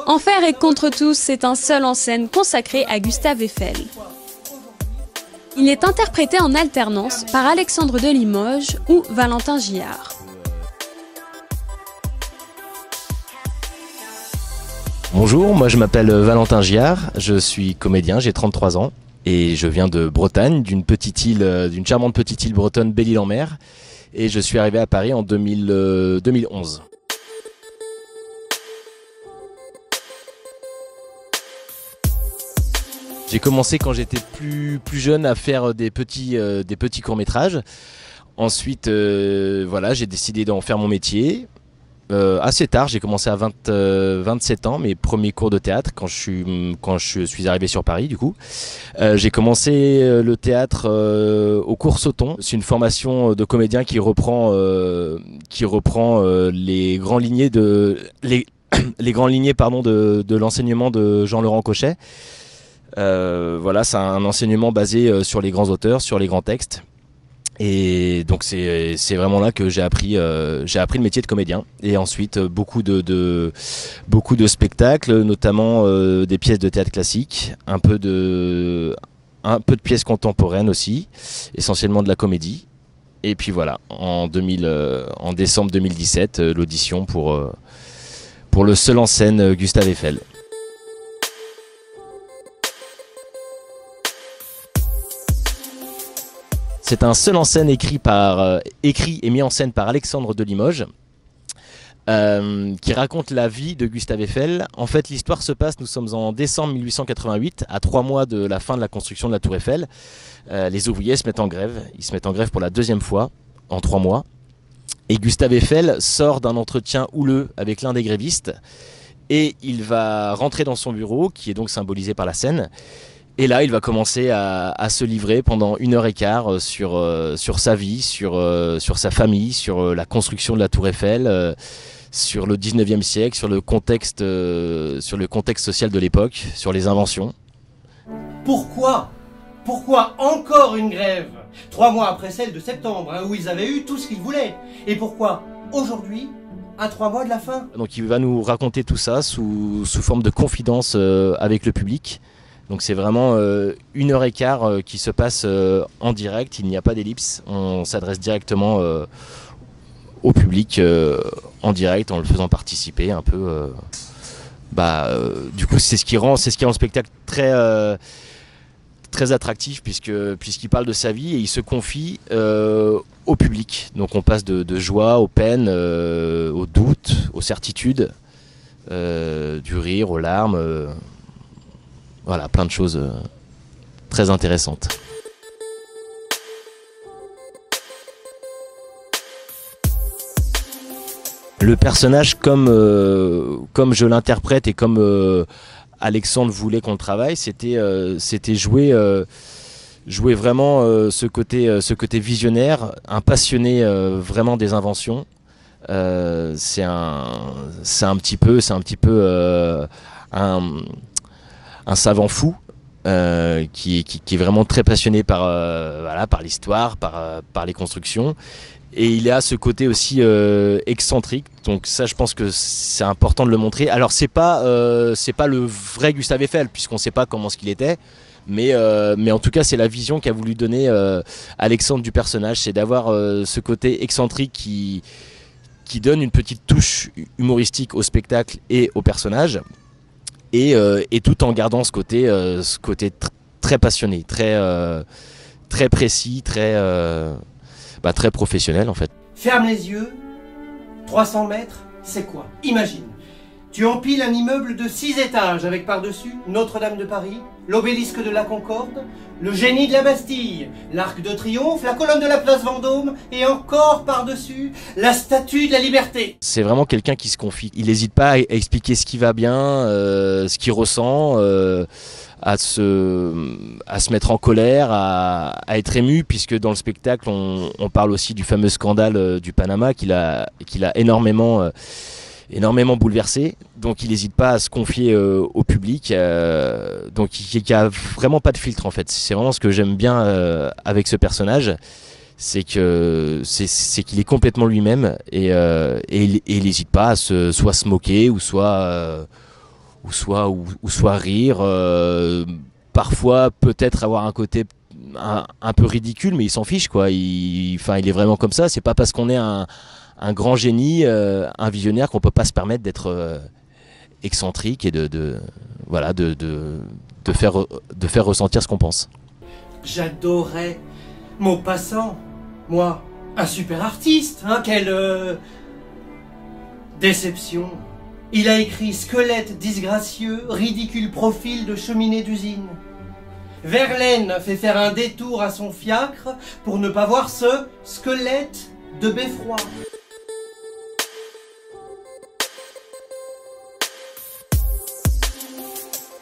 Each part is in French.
Enfer et contre tous, c'est un seul en scène consacré à Gustave Eiffel. Il est interprété en alternance par Alexandre de Limoges ou Valentin Gillard. Bonjour, moi je m'appelle Valentin Gillard, je suis comédien, j'ai 33 ans et je viens de Bretagne, d'une charmante petite île bretonne, Belle-Île-en-Mer, et je suis arrivé à Paris en 2011. J'ai commencé quand j'étais plus jeune à faire des petits courts-métrages. Ensuite, voilà, j'ai décidé d'en faire mon métier. Assez tard, j'ai commencé à 27 ans, mes premiers cours de théâtre, quand je suis arrivé sur Paris du coup. J'ai commencé le théâtre au cours Sauton. C'est une formation de comédien qui reprend les grandes lignées de l'enseignement de Jean-Laurent Cochet. Voilà, c'est un enseignement basé sur les grands auteurs, sur les grands textes. Et donc c'est vraiment là que j'ai appris le métier de comédien. Et ensuite beaucoup de spectacles, notamment des pièces de théâtre classique, un peu de pièces contemporaines aussi, essentiellement de la comédie. Et puis voilà, en décembre 2017, l'audition pour le seul en scène Gustave Eiffel. C'est un seul en scène écrit et mis en scène par Alexandre de Limoges, qui raconte la vie de Gustave Eiffel. En fait, l'histoire se passe, nous sommes en décembre 1888, à 3 mois de la fin de la construction de la Tour Eiffel. Les ouvriers se mettent en grève. Ils se mettent en grève pour la deuxième fois en 3 mois. Et Gustave Eiffel sort d'un entretien houleux avec l'un des grévistes. Et il va rentrer dans son bureau, qui est donc symbolisé par la Seine. Et là, il va commencer à se livrer pendant 1h15 sur sa vie, sur sa famille, sur la construction de la Tour Eiffel, sur le 19e siècle, sur le contexte social de l'époque, sur les inventions. Pourquoi encore une grève 3 mois après celle de septembre, où ils avaient eu tout ce qu'ils voulaient? Et pourquoi aujourd'hui, à 3 mois de la fin? Donc il va nous raconter tout ça sous forme de confidence avec le public. Donc c'est vraiment 1h15 qui se passe en direct, il n'y a pas d'ellipse, on s'adresse directement au public en direct en le faisant participer un peu. Du coup c'est ce qui rend le spectacle très attractif puisqu'il parle de sa vie et il se confie au public. Donc on passe de joie aux peines, aux doutes, aux certitudes, du rire, aux larmes. Voilà, plein de choses très intéressantes. Le personnage, comme je l'interprète et comme Alexandre voulait qu'on le travaille, c'était jouer vraiment ce côté visionnaire, un passionné vraiment des inventions. C'est un petit peu un savant fou qui est vraiment très passionné par l'histoire, par les constructions. Et il a ce côté aussi excentrique. Donc ça, je pense que c'est important de le montrer. Alors c'est pas le vrai Gustave Eiffel, puisqu'on ne sait pas comment ce qu'il était. Mais en tout cas, c'est la vision qu'a voulu donner Alexandre du personnage. C'est d'avoir ce côté excentrique qui donne une petite touche humoristique au spectacle et au personnage. Et tout en gardant ce côté très passionné, très précis, très professionnel en fait. Ferme les yeux, 300 mètres, c'est quoi? Imagine, tu empiles un immeuble de 6 étages avec par-dessus Notre-Dame de Paris, l'obélisque de la Concorde, le génie de la Bastille, l'arc de triomphe, la colonne de la place Vendôme et encore par-dessus la statue de la Liberté. C'est vraiment quelqu'un qui se confie. Il n'hésite pas à expliquer ce qui va bien, ce qu'il ressent, à se mettre en colère, à être ému, puisque dans le spectacle on parle aussi du fameux scandale du Panama qu'il a énormément bouleversé. Donc il n'hésite pas à se confier au public. Donc il n'y a vraiment pas de filtre en fait. C'est vraiment ce que j'aime bien avec ce personnage. c'est qu'il est complètement lui-même et il n'hésite pas à soit se moquer ou soit rire. Parfois peut-être avoir un côté un peu ridicule, mais il s'en fiche quoi. Il est vraiment comme ça. C'est pas parce qu'on est un grand génie, un visionnaire qu'on peut pas se permettre d'être excentrique et de faire ressentir ce qu'on pense. J'adorais Maupassant. Moi, un super artiste, hein, quelle déception. Il a écrit squelette disgracieux, ridicule profil de cheminée d'usine. Verlaine fait faire un détour à son fiacre pour ne pas voir ce squelette de beffroi.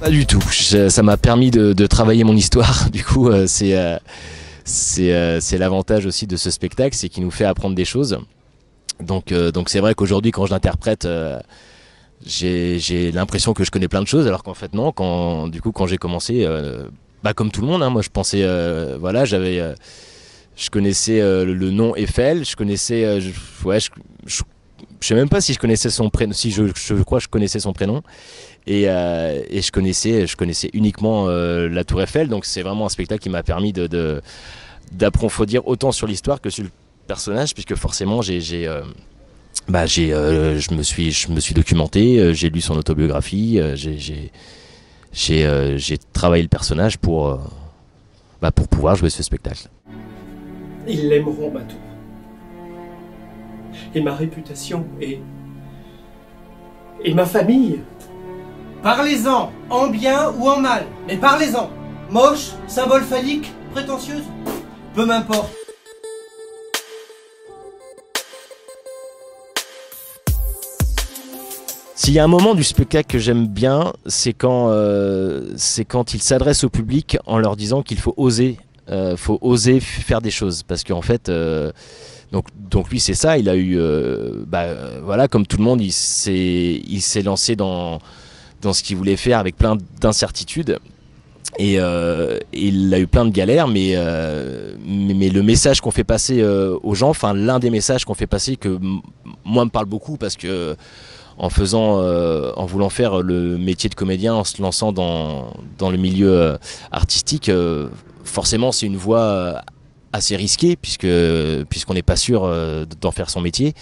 Pas du tout. Ça m'a permis de travailler mon histoire. Du coup, c'est l'avantage aussi de ce spectacle, c'est qu'il nous fait apprendre des choses. Donc c'est vrai qu'aujourd'hui, quand je l'interprète, j'ai l'impression que je connais plein de choses, alors qu'en fait non. Quand j'ai commencé, comme tout le monde, hein, moi je pensais, je connaissais le nom Eiffel, je connaissais, je sais même pas si je connaissais son prénom, si je crois que je connaissais son prénom. Et je connaissais uniquement la Tour Eiffel, donc c'est vraiment un spectacle qui m'a permis d'approfondir autant sur l'histoire que sur le personnage, puisque forcément je me suis documenté, j'ai lu son autobiographie, j'ai travaillé le personnage pour pouvoir jouer ce spectacle. Ils l'aimeront, ma tour. Et ma réputation, et ma famille. Parlez-en, en bien ou en mal, mais parlez-en. Moche, symbole phallique, prétentieuse, peu m'importe. S'il y a un moment du spectacle que j'aime bien, c'est quand il s'adresse au public en leur disant qu'il faut oser faire des choses, parce qu'en fait donc lui c'est ça, il a eu comme tout le monde, il s'est lancé dans ce qu'il voulait faire avec plein d'incertitudes et il a eu plein de galères, mais le message qu'on fait passer aux gens, enfin l'un des messages qu'on fait passer que moi me parle beaucoup, parce que en voulant faire le métier de comédien, en se lançant dans le milieu artistique, forcément c'est une voie assez risquée, puisqu'on n'est pas sûr d'en faire son métier.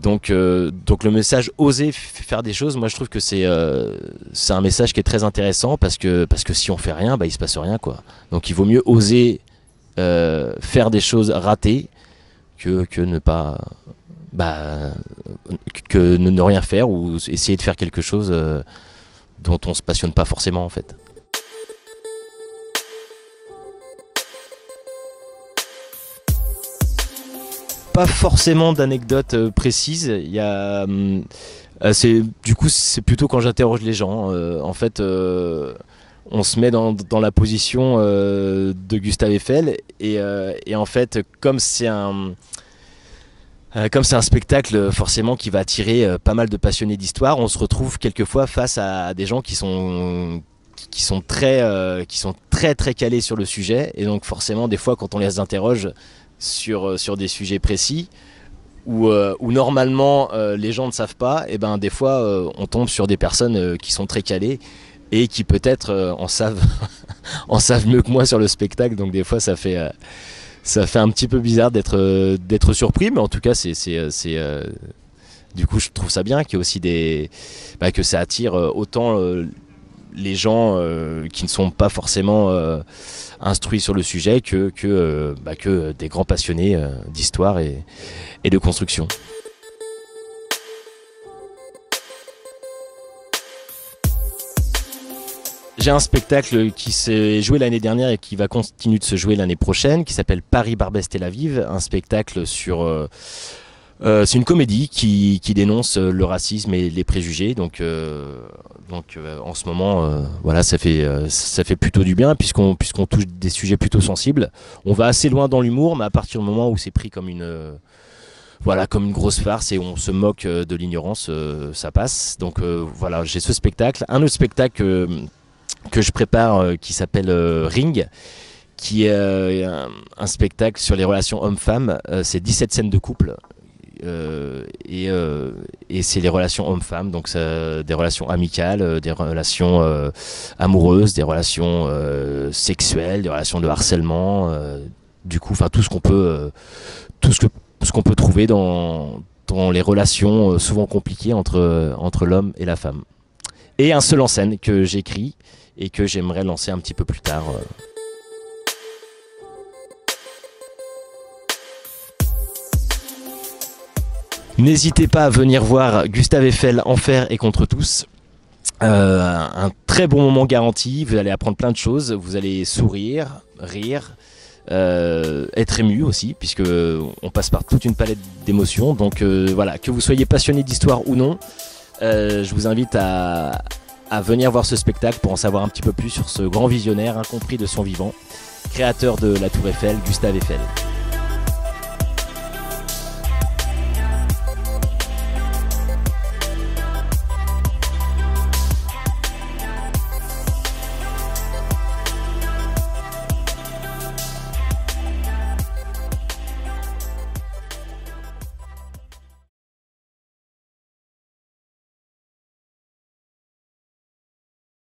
Donc le message oser faire des choses, moi je trouve que c'est un message qui est très intéressant, parce que si on fait rien, il se passe rien quoi. Donc il vaut mieux oser faire des choses ratées que ne pas que ne rien faire, ou essayer de faire quelque chose dont on se passionne pas forcément en fait. Pas forcément d'anecdotes précises. Il y a, c'est plutôt quand j'interroge les gens. En fait, on se met dans la position de Gustave Eiffel, et en fait, comme c'est un spectacle forcément qui va attirer pas mal de passionnés d'histoire, on se retrouve quelquefois face à des gens qui sont très très calés sur le sujet, et donc forcément des fois quand on les interroge sur des sujets précis où normalement les gens ne savent pas, et des fois on tombe sur des personnes qui sont très calées et qui peut-être en savent mieux que moi sur le spectacle, donc des fois ça fait un petit peu bizarre d'être surpris, mais en tout cas du coup je trouve ça bien qu'il y ait aussi que ça attire autant les gens qui ne sont pas forcément instruits sur le sujet que des grands passionnés d'histoire et de construction. J'ai un spectacle qui s'est joué l'année dernière et qui va continuer de se jouer l'année prochaine, qui s'appelle Paris, Barbès, Tel Aviv, un spectacle sur... c'est une comédie qui dénonce le racisme et les préjugés, donc en ce moment, ça fait plutôt du bien, puisqu'on touche des sujets plutôt sensibles. On va assez loin dans l'humour, mais à partir du moment où c'est pris comme une grosse farce et on se moque de l'ignorance, ça passe. Donc j'ai ce spectacle. Un autre spectacle que je prépare qui s'appelle Ring, qui est un spectacle sur les relations hommes-femmes. C'est 17 scènes de couple. Et c'est les relations hommes-femmes, donc des relations amicales, des relations amoureuses, des relations sexuelles, des relations de harcèlement, du coup, enfin tout ce qu'on peut trouver dans les relations souvent compliquées entre l'homme et la femme. Et un seul en scène que j'écris et que j'aimerais lancer un petit peu plus tard. N'hésitez pas à venir voir Gustave Eiffel, Enfer et contre tous. Un très bon moment garanti, vous allez apprendre plein de choses, vous allez sourire, rire, être ému aussi, puisque on passe par toute une palette d'émotions. Donc voilà, que vous soyez passionné d'histoire ou non, je vous invite à venir voir ce spectacle pour en savoir un petit peu plus sur ce grand visionnaire incompris de son vivant, créateur de la Tour Eiffel, Gustave Eiffel.